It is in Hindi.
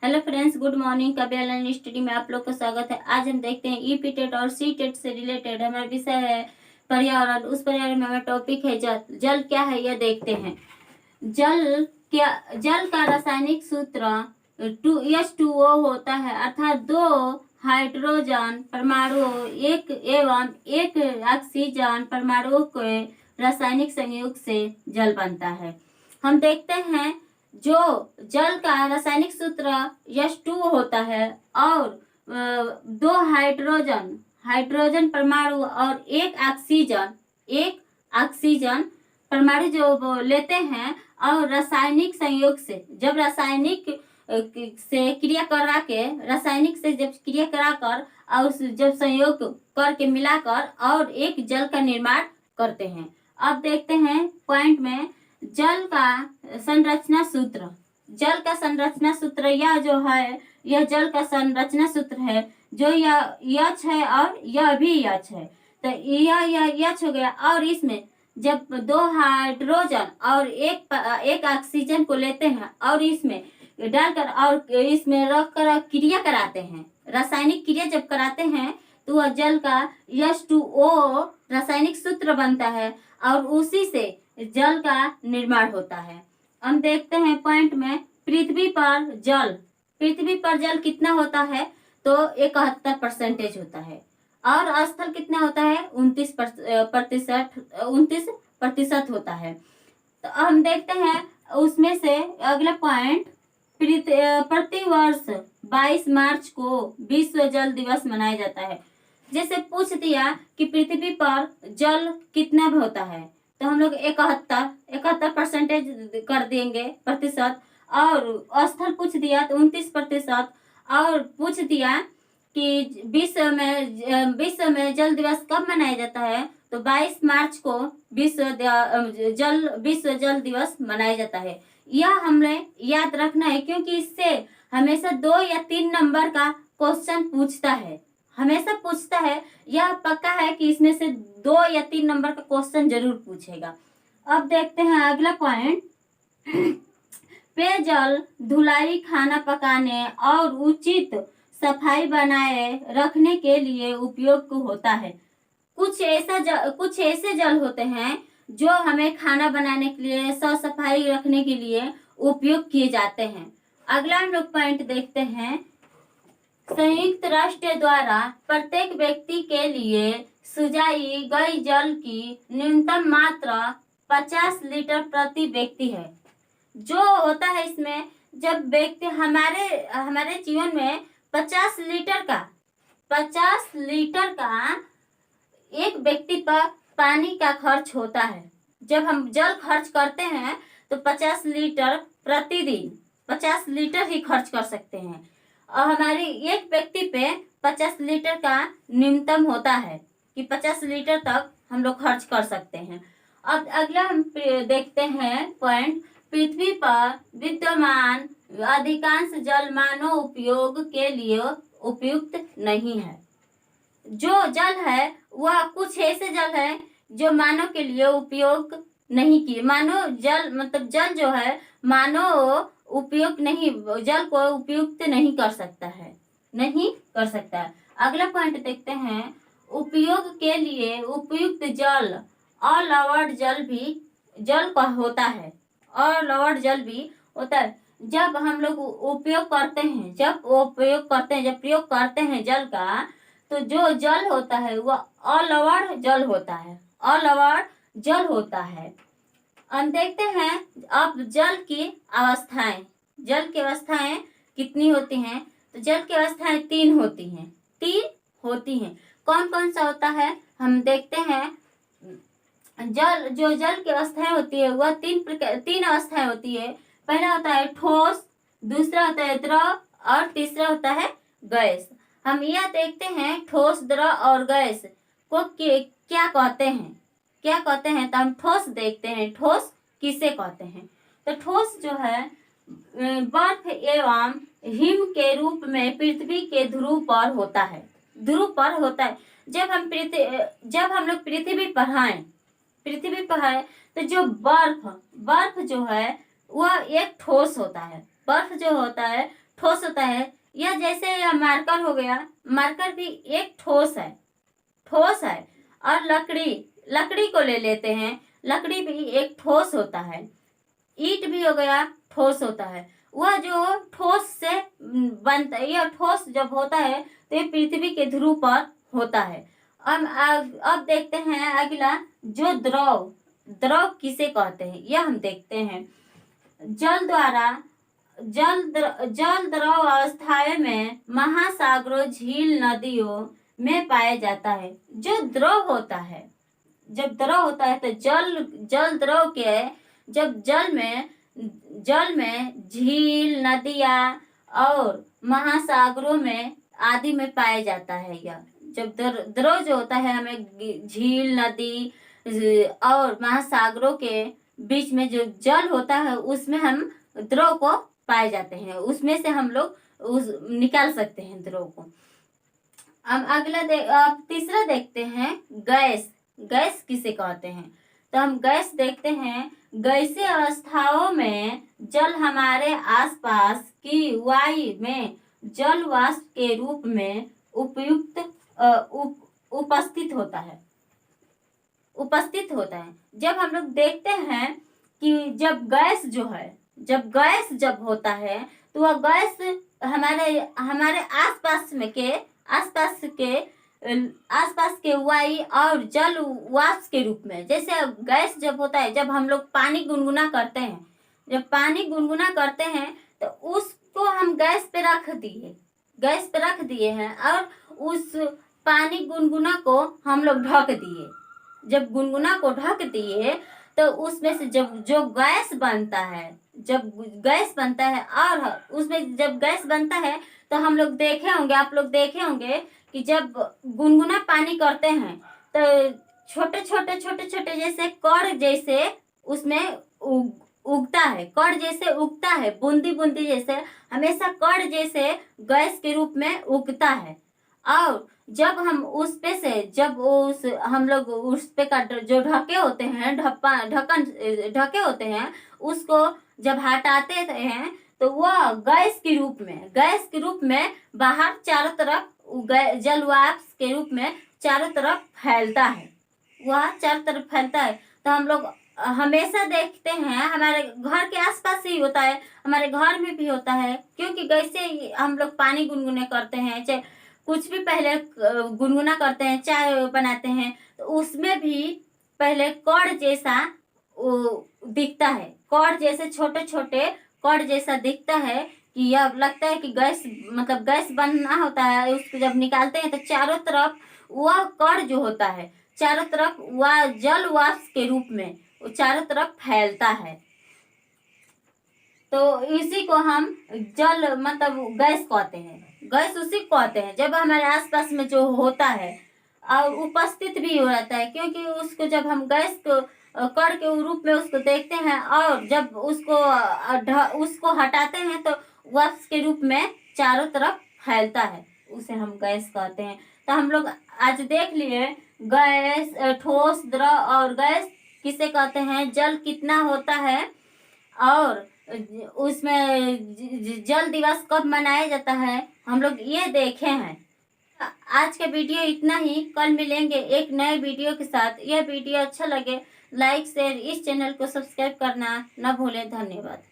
Hello friends, good morning. Kabir learning study में आप लोग का स्वागत है। आज हम देखते हैं ईपी टेट और सी टेट से रिलेटेड हमारा विषय है पर्यावरण। उस पर्यावरण में हमारा टॉपिक है जल। जल क्या है यह देखते हैं। जल का रासायनिक सूत्र 2H2O होता है, अर्थात दो हाइड्रोजन परमाणु एक एवं एक ऑक्सीजन परमाणु के रासायनिक संयोग से जल बनता है। हम देखते हैं जो जल का रासायनिक सूत्र H2 होता है और दो हाइड्रोजन परमाणु और एक ऑक्सीजन परमाणु जो वो लेते हैं और रासायनिक संयोग से जब रासायनिक से क्रिया कराकर और जब संयोग करके मिलाकर और एक जल का निर्माण करते हैं। अब देखते हैं पॉइंट में जल का संरचना सूत्र। जल का संरचना सूत्र यह जो है, यह जल का संरचना सूत्र है, जो यह यच है और यह भी यच है। तो यह यच हो गया और इसमें जब दो हाइड्रोजन और एक ऑक्सीजन को लेते हैं और इसमें डालकर और इसमें रखकर क्रिया कराते हैं, रासायनिक क्रिया जब कराते हैं तो वह जल का H2O रासायनिक सूत्र बनता है और उसी से जल का निर्माण होता है। हम देखते हैं पॉइंट में पृथ्वी पर जल कितना होता है, तो 71% होता है और स्थल कितना होता है, 29% होता है। तो हम देखते हैं उसमें से अगला पॉइंट, प्रतिवर्ष 22 मार्च को विश्व जल दिवस मनाया जाता है। जैसे पूछ दिया कि पृथ्वी पर जल कितना होता है, तो हम लोग 71% कर देंगे प्रतिशत, और स्थल पूछ दिया तो 29%, और पूछ दिया कि विश्व में जल दिवस कब मनाया जाता है, तो 22 मार्च को विश्व जल दिवस मनाया जाता है। यह हमें याद रखना है क्योंकि इससे हमेशा 2 या 3 नंबर का क्वेश्चन हमेशा पूछता है। यह पक्का है कि इसमें से 2 या 3 नंबर का क्वेश्चन जरूर पूछेगा। अब देखते हैं अगला पॉइंट, पेयजल धुलाई, खाना पकाने और उचित सफाई बनाए रखने के लिए उपयोग होता है। कुछ ऐसे जल होते हैं जो हमें खाना बनाने के लिए, साफ सफाई रखने के लिए उपयोग किए जाते हैं। अगला हम लोग पॉइंट देखते हैं, संयुक्त राष्ट्र द्वारा प्रत्येक व्यक्ति के लिए सुझाई गई जल की न्यूनतम मात्रा 50 लीटर प्रति व्यक्ति है। जो होता है इसमें, जब व्यक्ति हमारे जीवन में 50 लीटर का एक व्यक्ति पर पानी का खर्च होता है। जब हम जल खर्च करते हैं तो 50 लीटर प्रतिदिन 50 लीटर ही खर्च कर सकते हैं और हमारे एक व्यक्ति पे 50 लीटर का न्यूनतम होता है कि 50 लीटर तक हम लोग खर्च कर सकते हैं। अब अगला हम देखते हैं पॉइंट, पृथ्वी पर विद्यमान अधिकांश जल मानव उपयोग के लिए उपयुक्त नहीं है। जो जल है वह कुछ ऐसे जल है जो मानव के लिए उपयोग नहीं किए। जल जो है मानव जल को उपयुक्त नहीं कर सकता है। अगला पॉइंट देखते हैं, उपयोग के लिए उपयुक्त जल ऑल ओवर जल का होता है। ऑल ओवर जल भी होता है। जब हम लोग प्रयोग करते हैं जल का, तो जो जल होता है वह ऑल ओवर जल होता है। हम देखते हैं अब जल की अवस्थाएं कितनी होती हैं, तो जल की अवस्थाएं 3 होती हैं। कौन कौन सा होता है हम देखते हैं। जल की अवस्थाएं होती है वह 3 अवस्थाएं होती है। पहला होता है ठोस, दूसरा होता है द्रव और तीसरा होता है गैस। हम यह देखते हैं ठोस, द्रव और गैस को क्या कहते हैं, तो हम ठोस देखते हैं। ठोस किसे कहते हैं, तो ठोस जो है बर्फ एवं हिम के रूप में पृथ्वी के ध्रुव पर होता है। जब हम लोग पृथ्वी पर है तो जो बर्फ जो है वह एक ठोस होता है। बर्फ जो होता है ठोस होता है। यह जैसे यह मार्कर हो गया, मार्कर भी एक ठोस है, ठोस है। और लकड़ी को ले लेते हैं, लकड़ी भी एक ठोस होता है। ईंट भी हो गया, ठोस होता है। वह जो ठोस से बनता है, यह ठोस जब होता है तो ये पृथ्वी के ध्रुव पर होता है। अब देखते हैं अगला, जो द्रव, द्रव किसे कहते हैं यह हम देखते हैं। जल द्वारा जल द्रव अवस्थाएं में महासागरों, झील, नदियों में पाया जाता है। जो द्रव होता है, जब द्रव होता है तो जल द्रव के, जब जल में झील, नदियाँ और महासागरों में आदि में पाया जाता है। यह जब द्रव जो होता है, हमें झील, नदी और महासागरों के बीच में जो जल होता है उसमें हम द्रव को पाए जाते हैं, उसमें से हम लोग निकाल सकते हैं द्रव को। अब अब तीसरा देखते हैं, गैस। गैस किसे कहते हैं? तो हम गैस देखते हैं। गैसीय अवस्थाओं में जल हमारे आसपास की वायु में जल वाष्प के रूप में उपस्थित होता है। जब हम लोग देखते हैं कि जब गैस जो है, जब होता है तो वह गैस हमारे आसपास के वायु और जल वाष्प के रूप में, जैसे गैस जब होता है, जब हम लोग पानी गुनगुना करते हैं, तो उसको हम गैस पे रख दिए हैं और उस पानी गुनगुना को हम लोग ढक दिए। जब गुनगुना को ढक दिए तो उसमें से जब जो गैस बनता है, और उसमें जब गैस बनता है तो हम लोग आप लोग देखे होंगे कि जब गुनगुना पानी करते हैं तो छोटे छोटे जैसे कण जैसे उसमें उगता है, कण जैसे उगता है, बूंदी जैसे हमेशा कण जैसे गैस के रूप में उगता है। और जब हम उस पे से हम लोग उस पे का जो ढके होते हैं, ढके होते हैं, उसको जब हटाते हैं तो वह गैस के रूप में बाहर चारों तरफ जल वाष्प के रूप में चारों तरफ फैलता है। तो हम लोग हमेशा देखते हैं, हमारे घर के आसपास ही होता है, हमारे घर में भी होता है, क्योंकि कैसे हम लोग पानी गुनगुने करते हैं, चाहे कुछ भी पहले गुनगुना करते हैं, चाय बनाते हैं, तो उसमें भी पहले कण जैसा दिखता है, कण जैसे छोटे कण जैसा दिखता है कि यह लगता है कि गैस बनना होता है। उसको जब निकालते हैं तो चारों तरफ वह कण जो होता है, चारों तरफ वह जल वाष्प के रूप में चारों तरफ फैलता है। तो इसी को हम गैस कहते हैं। गैस उसी को कहते हैं जब हमारे आसपास में जो होता है और उपस्थित भी हो जाता है, क्योंकि उसको जब हम गैस को कण के रूप में उसको देखते हैं और जब उसको हटाते हैं तो वाष्प के रूप में चारों तरफ फैलता है, उसे हम गैस कहते हैं। तो हम लोग आज देख लिए गैस, ठोस, द्रव और गैस किसे कहते हैं, जल कितना होता है और उसमें जल दिवस कब मनाया जाता है, हम लोग ये देखे हैं। आज का वीडियो इतना ही, कल मिलेंगे एक नए वीडियो के साथ। यह वीडियो अच्छा लगे लाइक शेयर, इस चैनल को सब्सक्राइब करना न भूलें। धन्यवाद।